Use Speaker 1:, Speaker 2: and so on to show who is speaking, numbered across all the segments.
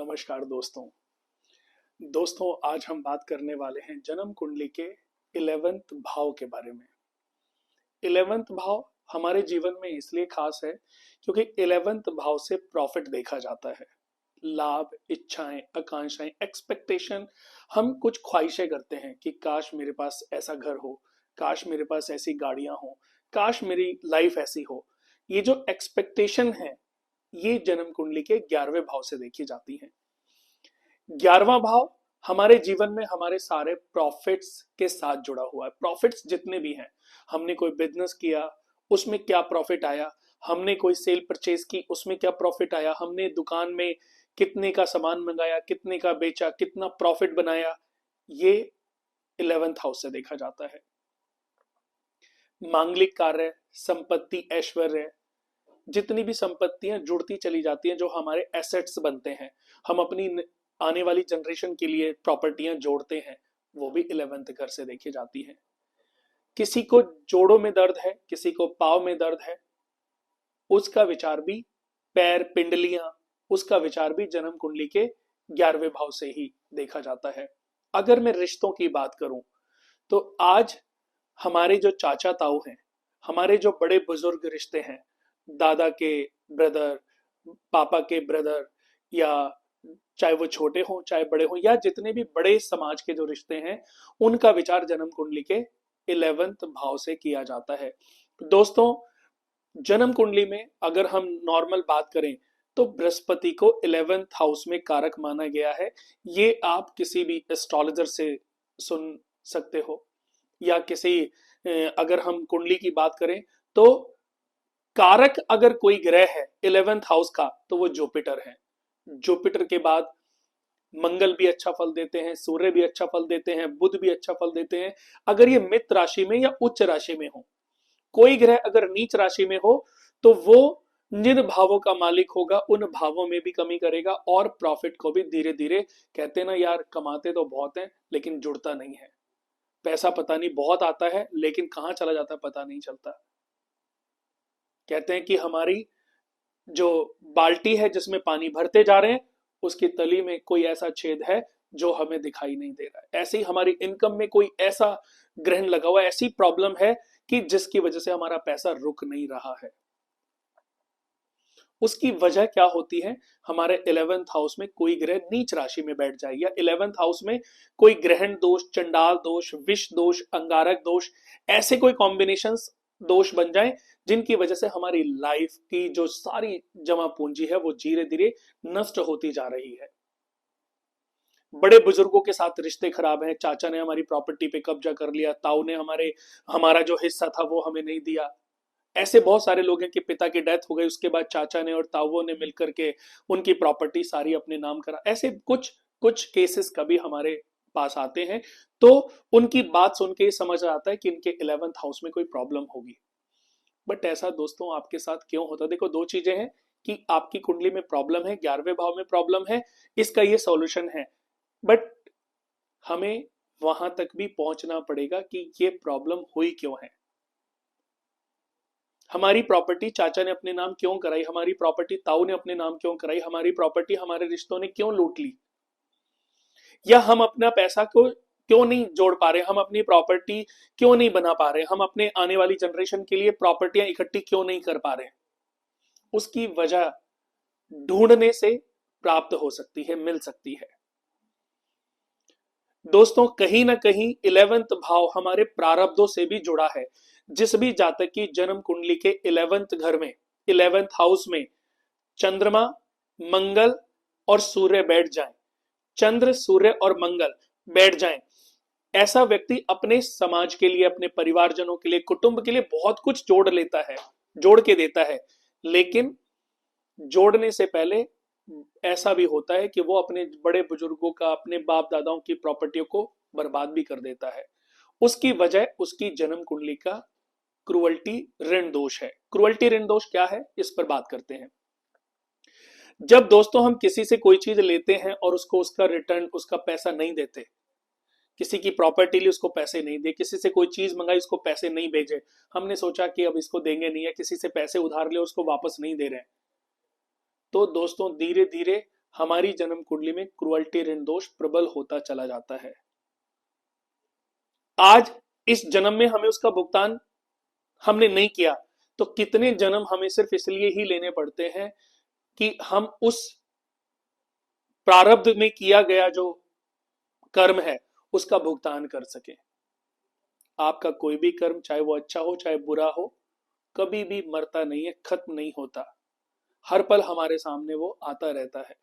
Speaker 1: नमस्कार दोस्तों। आज हम बात करने वाले हैं जन्म कुंडली के 11th भाव के बारे में। 11th भाव हमारे जीवन में इसलिए खास है क्योंकि 11th भाव से प्रॉफिट देखा जाता है। लाभ, इच्छाएं, आकांक्षाएं, एक्सपेक्टेशन। हम कुछ ख्वाहिशें करते हैं कि काश मेरे पास ऐसा घर हो, काश मेरे पास ऐसी गाड़ियां हो, काश मेरी लाइफ ऐसी हो। ये जो एक्सपेक्टेशन है ये जन्म कुंडली के 11वें भाव से देखी जाती है। 11वां भाव हमारे जीवन में हमारे सारे प्रॉफिट्स के साथ जुड़ा हुआ है। प्रॉफिट्स जितने भी हैं, हमने कोई बिजनेस किया उसमें क्या प्रॉफिट आया, हमने कोई सेल परचेज की उसमें क्या प्रॉफिट आया, हमने दुकान में कितने का सामान मंगाया, कितने का बेचा, कितना प्रॉफिट बनाया, ये 11th हाउस से देखा जाता है। मांगलिक कार्य, संपत्ति, ऐश्वर्य, जितनी भी संपत्तियां जुड़ती चली जाती हैं, जो हमारे एसेट्स बनते हैं, हम अपनी आने वाली जनरेशन के लिए प्रॉपर्टियां जोड़ते हैं, वो भी 11th घर से देखी जाती है। किसी को जोड़ों में दर्द है, किसी को पाव में दर्द है, उसका विचार भी पैर, पिंडलियां, उसका विचार भी जन्म कुंडली के 11वें भाव से ही देखा जाता है। अगर मैं रिश्तों की बात करूं तो आज हमारे जो चाचा ताऊ हैं, हमारे जो बड़े बुजुर्ग रिश्ते हैं, दादा के ब्रदर, पापा के ब्रदर, या चाहे वो छोटे हों चाहे बड़े हों, या जितने भी बड़े समाज के जो रिश्ते हैं, उनका विचार जन्म कुंडली के 11th भाव से किया जाता है। दोस्तों, जन्म कुंडली में अगर हम नॉर्मल बात करें तो बृहस्पति को 11th हाउस में कारक माना गया है। ये आप किसी भी एस्ट्रोलॉजर से सुन सकते हो, या किसी अगर हम कुंडली की बात करें तो कारक अगर कोई ग्रह है 11th हाउस का तो वो जुपिटर है। जुपिटर के बाद मंगल भी अच्छा फल देते हैं, सूर्य भी अच्छा फल देते हैं, बुध भी अच्छा फल देते हैं, अगर ये मित्र राशि में या उच्च राशि में हो। कोई ग्रह अगर नीच राशि में हो तो वो जिन भावों का मालिक होगा उन भावों में भी कमी करेगा और प्रॉफिट को भी धीरे धीरे, कहते हैं ना यार, कमाते तो बहुत हैं लेकिन जुड़ता नहीं है। पैसा पता नहीं बहुत आता है लेकिन कहां चला जाता है पता नहीं चलता। कहते हैं कि हमारी जो बाल्टी है जिसमें पानी भरते जा रहे हैं, उसकी तली में कोई ऐसा छेद है जो हमें दिखाई नहीं दे रहा है। ऐसे ही हमारी इनकम में कोई ऐसा ग्रहण लगा हुआ है, ऐसी प्रॉब्लम है कि जिसकी वजह से हमारा पैसा रुक नहीं रहा है। उसकी वजह क्या होती है? हमारे 11th हाउस में कोई ग्रह नीच राशि में बैठ जाए, या 11th हाउस में कोई ग्रहण दोष, चंडाल दोष, विष दोष, अंगारक दोष, ऐसे कोई कॉम्बिनेशंस दोष बन जाए जिनकी वजह से हमारी लाइफ की जो सारी जमा पूंजी है वो धीरे धीरे नष्ट होती जा रही है। बड़े बुजुर्गों के साथ रिश्ते खराब हैं, चाचा ने हमारी प्रॉपर्टी पे कब्जा कर लिया, ताऊ ने हमारा जो हिस्सा था वो हमें नहीं दिया। ऐसे बहुत सारे लोग हैं कि पिता की डेथ हो गई, उसके बाद चाचा ने और ताऊओं ने मिलकर के उनकी प्रॉपर्टी सारी अपने नाम करा। ऐसे कुछ कुछ केसेस कभी हमारे पास आते हैं तो उनकी बात सुन के समझ आता है कि इनके 11th हाउस में कोई प्रॉब्लम होगी। बट ऐसा दोस्तों आपके साथ क्यों होता है? देखो, दो चीजें हैं कि आपकी कुंडली में प्रॉब्लम है, 11वें भाव में प्रॉब्लम है, इसका ये सॉल्यूशन है। बट हमें वहां तक भी पहुंचना पड़ेगा कि ये प्रॉब्लम हुई क्यों है। हमारी प्रॉपर्टी चाचा ने अपने नाम क्यों कराई, हमारी प्रॉपर्टी ताऊ ने अपने नाम क्यों कराई, हमारी प्रॉपर्टी हमारे रिश्तों ने क्यों लूट ली, या हम अपना पैसा को क्यों नहीं जोड़ पा रहे, हम अपनी प्रॉपर्टी क्यों नहीं बना पा रहे, हम अपने आने वाली जनरेशन के लिए प्रॉपर्टियां इकट्ठी क्यों नहीं कर पा रहे। उसकी वजह ढूंढने से प्राप्त हो सकती है, मिल सकती है। दोस्तों, कहीं ना कहीं 11th भाव हमारे प्रारब्धों से भी जुड़ा है। जिस भी जातक की जन्म कुंडली के 11th घर में, 11th हाउस में चंद्रमा, मंगल और सूर्य बैठ जाएं, चंद्र, सूर्य और मंगल बैठ जाएं, ऐसा व्यक्ति अपने समाज के लिए, अपने परिवारजनों के लिए, कुटुंब के लिए बहुत कुछ जोड़ लेता है, जोड़ के देता है। लेकिन जोड़ने से पहले ऐसा भी होता है कि वो अपने बड़े बुजुर्गों का, अपने बाप दादाओं की प्रॉपर्टियों को बर्बाद भी कर देता है। उसकी वजह उसकी जन्म कुंडली का क्रुअल्टी ऋण दोष है। क्रुअल्टी ऋण दोष क्या है, इस पर बात करते हैं। जब दोस्तों हम किसी से कोई चीज लेते हैं और उसको उसका रिटर्न, उसका पैसा नहीं देते, किसी की प्रॉपर्टी ली उसको पैसे नहीं दे, किसी से कोई चीज मंगाई उसको पैसे नहीं भेजे, हमने सोचा कि अब इसको देंगे नहीं, है किसी से पैसे उधार ले उसको वापस नहीं दे रहे, तो दोस्तों धीरे धीरे हमारी जन्म कुंडली में क्रुअल्टी ऋण दोष प्रबल होता चला जाता है। आज इस जन्म में हमें उसका भुगतान हमने नहीं किया, तो कितने जन्म हमें सिर्फ इसलिए ही लेने पड़ते हैं कि हम उस प्रारब्ध में किया गया जो कर्म है उसका भुगतान कर सके। आपका कोई भी कर्म, चाहे वो अच्छा हो चाहे बुरा हो, कभी भी मरता नहीं है, खत्म नहीं होता। हर पल हमारे सामने वो आता रहता है।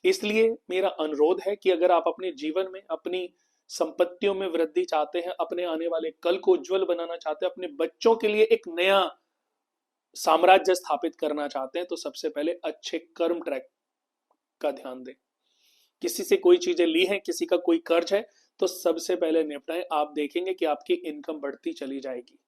Speaker 1: इसलिए मेरा अनुरोध है कि अगर आप अपने जीवन में अपनी संपत्तियों में वृद्धि चाहते हैं, अपने आने वाले कल को उज्जवल बनाना चाहते हैं, अपने बच्चों के लिए एक नया साम्राज्य स्थापित करना चाहते हैं, तो सबसे पहले अच्छे कर्म ट्रैक का ध्यान दें। किसी से कोई चीजें ली हैं, किसी का कोई कर्ज है, तो सबसे पहले निपटाएं। आप देखेंगे कि आपकी इनकम बढ़ती चली जाएगी।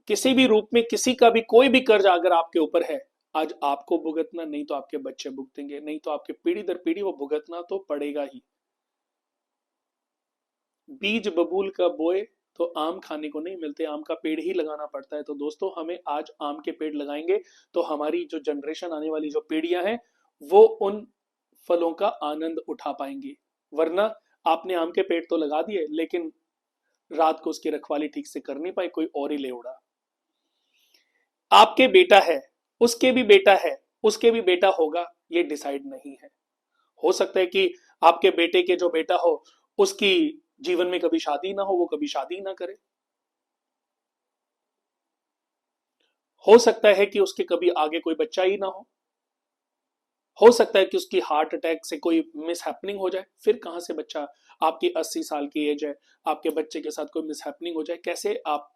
Speaker 1: किसी भी रूप में किसी का भी कोई भी कर्ज अगर आपके ऊपर है, आज आपको भुगतना, नहीं तो आपके बच्चे भुगतेंगे, नहीं तो आपके पीढ़ी दर पीढ़ी वो भुगतना तो पड़ेगा ही। बीज बबूल का बोए तो आम खाने को नहीं मिलते, आम का पेड़ ही लगाना पड़ता है। तो दोस्तों, हमें आज आम के पेड़ लगाएंगे तो हमारी जो जनरेशन आने वाली जो पीढ़ियां हैं वो उन फलों का आनंद उठा पाएंगी। वरना आपने आम के पेड़ तो लगा दिए, लेकिन रात को उसकी रखवाली ठीक से कर नहीं पाए, कोई और ही ले उड़ा। आपके बेटा है, उसके भी बेटा है, उसके भी बेटा होगा, ये डिसाइड नहीं है। हो सकता है कि आपके बेटे के जो बेटा हो उसकी जीवन में कभी शादी ना हो, वो कभी शादी ना करे। हो सकता है कि उसके कभी आगे कोई बच्चा ही ना हो सकता है कि उसकी हार्ट अटैक से कोई मिस हैपनिंग हो जाए, फिर कहां से बच्चा, आपकी 80 साल की एज है, आपके बच्चे के साथ कोई मिस हैपनिंग हो जाए, कैसे आप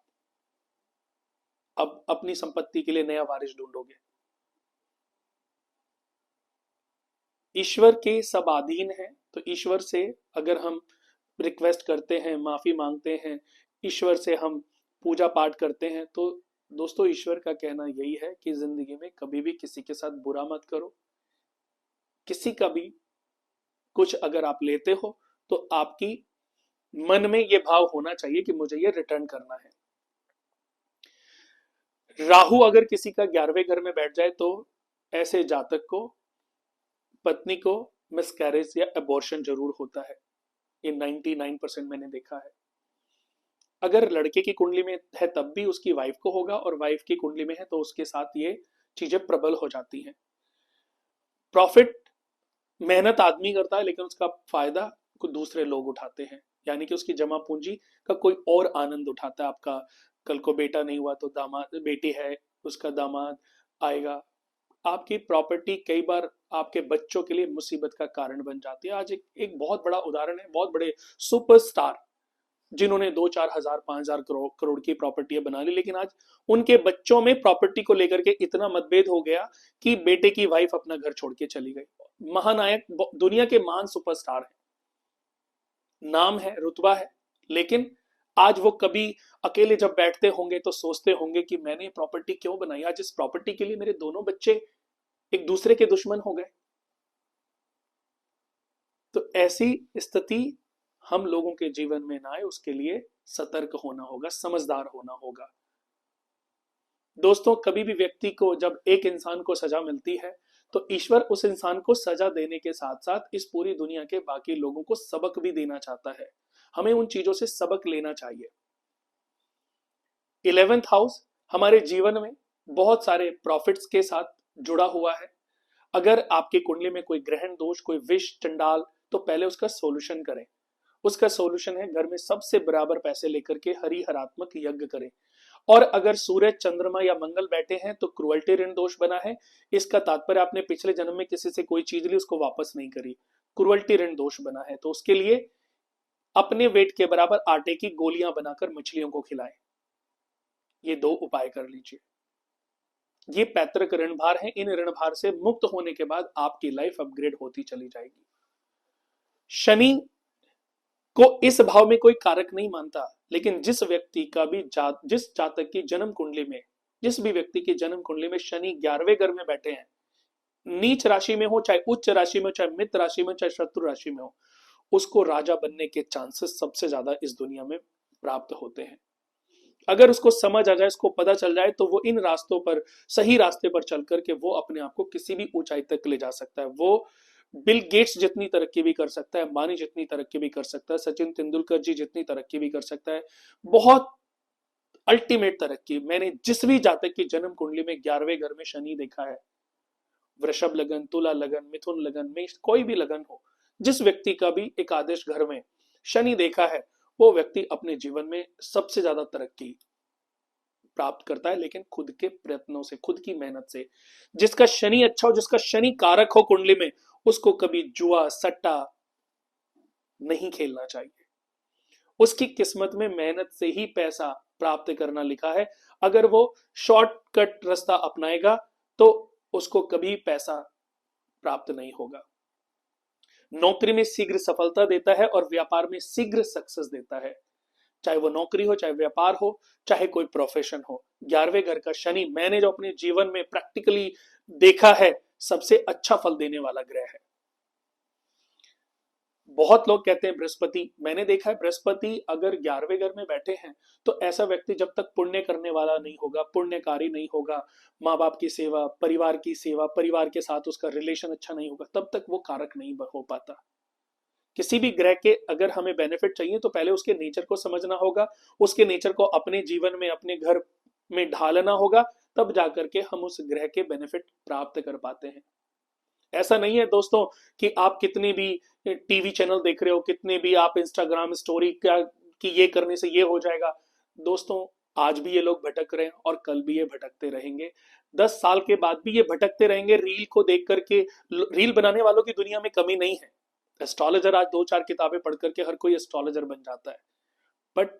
Speaker 1: अब अपनी संपत्ति के लिए नया वारिस ढूंढोगे। ईश्वर के सब अधीन है, तो ईश्वर से अगर हम रिक्वेस्ट करते हैं, माफी मांगते हैं, ईश्वर से हम पूजा पाठ करते हैं, तो दोस्तों ईश्वर का कहना यही है कि जिंदगी में कभी भी किसी के साथ बुरा मत करो। किसी का भी कुछ अगर आप लेते हो तो आपकी मन में ये भाव होना चाहिए कि मुझे ये रिटर्न करना है। राहु अगर किसी का 11वें घर में बैठ जाए तो ऐसे जातक को, पत्नी को मिसकैरेज या अबॉर्शन जरूर होता है। ये 99% मैंने देखा है। अगर लड़के की कुंडली में है तब भी उसकी वाइफ को होगा, और वाइफ की कुंडली में है तो उसके साथ ये चीजें प्रबल हो जाती हैं। प्रॉफिट मेहनत आदमी करता है, लेकिन उसका फायदा को दूसरे लोग उठाते हैं, यानी कि उसकी जमा पूंजी का कोई और आनंद उठाता है। आपका कल को बेटा नहीं हुआ तो दामाद, बेटी है उसका दामाद आएगा। आपकी प्रॉपर्टी कई बार आपके बच्चों के लिए मुसीबत का कारण बन जाती है। आज एक बहुत बड़ा उदाहरण है, बहुत बड़े सुपरस्टार जिन्होंने 2-4 हजार 5,000 करोड़ की प्रॉपर्टी बना ली, लेकिन आज उनके बच्चों में प्रॉपर्टी को लेकर के इतना मतभेद हो गया कि बेटे की वाइफ अपना घर छोड़ के चली गई। महानायक, दुनिया के महान सुपरस्टार है, नाम है, रुतबा है, लेकिन आज वो कभी अकेले जब बैठते होंगे तो सोचते होंगे कि मैंने प्रॉपर्टी क्यों बनाई, आज इस प्रॉपर्टी के लिए मेरे दोनों बच्चे एक दूसरे के दुश्मन हो गए। तो ऐसी स्थिति हम लोगों के जीवन में ना आए, उसके लिए सतर्क होना होगा, समझदार होना होगा। दोस्तों, कभी भी व्यक्ति को जब एक इंसान को सजा मिलती है तो ईश्वर उस इंसान को सजा देने के साथ साथ इस पूरी दुनिया के बाकी लोगों को सबक भी देना चाहता है। हमें उन चीजों से सबक लेना चाहिए। 11th हाउस हमारे जीवन में बहुत सारे प्रॉफिट्स के साथ जुड़ा हुआ है। अगर आपकी कुंडली में कोई ग्रहण दोष, कोई विष चंडाल, तो पहले उसका सोल्यूशन करें। उसका सोल्यूशन है घर में सबसे बराबर पैसे लेकर के हरिहरात्मक यज्ञ करें। और अगर सूरज, चंद्रमा या मंगल बैठे हैं तो क्रुअल्टी ऋण दोष बना है। इसका तात्पर्य आपने पिछले जन्म में किसी से कोई चीज ली, उसको वापस नहीं करी, क्रुअल्टी ऋण दोष बना है। तो उसके लिए अपने वेट के बराबर आटे की गोलियां बनाकर मछलियों को खिलाएं। ये 2 उपाय कर लीजिए। ये पैतृक ऋण भार है। इन ऋण भार से मुक्त होने के बाद आपकी लाइफ अपग्रेड होती चली जाएगी। शनि को इस भाव में कोई कारक नहीं मानता, लेकिन जिस व्यक्ति का भी जिस जातक की जन्म कुंडली में, जिस भी व्यक्ति की जन्म कुंडली में शनि 11वें घर में बैठे हैं, नीच राशि में हो, चाहे उच्च राशि में हो, चाहे मित्र राशि में हो, चाहे शत्रु राशि में हो, उसको राजा बनने के चांसेस सबसे ज्यादा इस दुनिया में प्राप्त होते हैं। अगर उसको समझ आ जाए, उसको पता चल जाए, तो वो इन रास्तों पर, सही रास्ते पर चल करके वो अपने आप को किसी भी ऊंचाई तक ले जा सकता है। वो बिल गेट्स जितनी तरक्की भी कर सकता है, अंबानी जितनी तरक्की भी कर सकता है, सचिन तेंदुलकर जी जितनी तरक्की भी कर सकता है, बहुत अल्टीमेट तरक्की। मैंने जिस भी जातक की जन्म कुंडली में 11वें घर में शनि देखा है, वृषभ लगन, तुला लगन, मिथुन लगन में, कोई भी लगन हो, जिस व्यक्ति का भी एकादश घर में शनि देखा है, वो व्यक्ति अपने जीवन में सबसे ज्यादा तरक्की प्राप्त करता है, लेकिन खुद के प्रयत्नों से, खुद की मेहनत से। जिसका शनि अच्छा हो, जिसका शनि कारक हो कुंडली में, उसको कभी जुआ सट्टा नहीं खेलना चाहिए। उसकी किस्मत में मेहनत से ही पैसा प्राप्त करना लिखा है। अगर वो शॉर्टकट रास्ता अपनाएगा तो उसको कभी पैसा प्राप्त नहीं होगा। नौकरी में शीघ्र सफलता देता है और व्यापार में शीघ्र सक्सेस देता है। चाहे वो नौकरी हो, चाहे व्यापार हो, चाहे कोई प्रोफेशन हो। 11वें घर का शनि मैंने जो अपने जीवन में प्रैक्टिकली देखा है, सबसे अच्छा फल देने वाला ग्रह है। बहुत लोग कहते हैं बृहस्पति, मैंने देखा है बृहस्पति अगर 11वें घर में बैठे हैं, तो ऐसा व्यक्ति जब तक पुण्य करने वाला नहीं होगा, पुण्यकारी नहीं होगा, माँ बाप की सेवा, परिवार के साथ उसका रिलेशन अच्छा नहीं होगा, तब तक वो कारक नहीं हो पाता। किसी भी ग्रह के अगर हमें बेनिफिट चाहिए तो पहले उसके नेचर को समझना होगा, उसके नेचर को अपने जीवन में, अपने घर में ढालना होगा, तब जाकर के हम उस ग्रह के बेनिफिट प्राप्त कर पाते हैं। ऐसा नहीं है दोस्तों कि आप कितनी भी टीवी चैनल देख रहे हो, कितने भी आप इंस्टाग्राम स्टोरी क्या कि ये करने से ये हो जाएगा। दोस्तों, आज भी ये लोग भटक रहे हैं और कल भी ये भटकते रहेंगे। 10 साल के बाद भी ये भटकते रहेंगे। रील को देख करके, रील बनाने वालों की दुनिया में कमी नहीं है। एस्ट्रोलॉजर आज 2-4 किताबें पढ़ करके हर कोई एस्ट्रोलॉजर बन जाता है। बट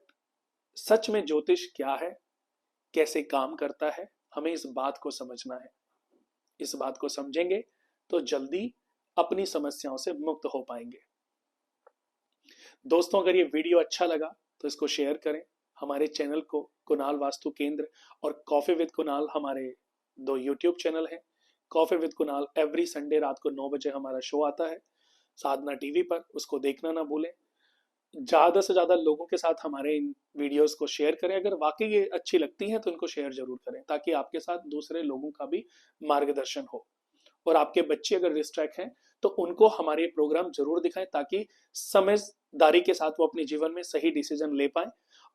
Speaker 1: सच में ज्योतिष क्या है, कैसे काम करता है, हमें इस बात को समझना है। इस बात को समझेंगे तो जल्दी अपनी समस्याओं से मुक्त हो पाएंगे। दोस्तों, अगर ये वीडियो अच्छा लगा तो इसको शेयर करें। हमारे चैनल को, कुणाल वास्तु केंद्र और कॉफी विद कुणाल, हमारे 2 यूट्यूब चैनल हैं। Coffee with Kunal every Sunday रात को 9 बजे हमारा शो आता है साधना टीवी पर, उसको देखना ना भूलें। ज्यादा से ज्यादा लोगों के साथ हमारे इन वीडियोस को शेयर करें। अगर वाकई ये अच्छी लगती हैं तो इनको शेयर जरूर करें, ताकि आपके साथ दूसरे लोगों का भी मार्गदर्शन हो। और आपके बच्चे अगर डिस्ट्रैक्ट हैं तो उनको हमारे प्रोग्राम जरूर दिखाएं, ताकि समझदारी के साथ वो अपने जीवन में सही डिसीजन ले पाए।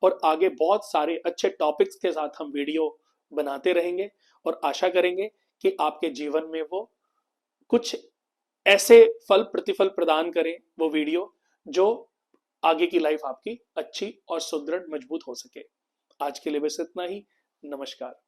Speaker 1: और आगे बहुत सारे अच्छे टॉपिक्स के साथ हम वीडियो बनाते रहेंगे और आशा करेंगे कि आपके जीवन में वो कुछ ऐसे फल प्रतिफल प्रदान करें, वो वीडियो, जो आगे की लाइफ आपकी अच्छी और सुदृढ़ मजबूत हो सके। आज के लिए बस इतना ही। नमस्कार।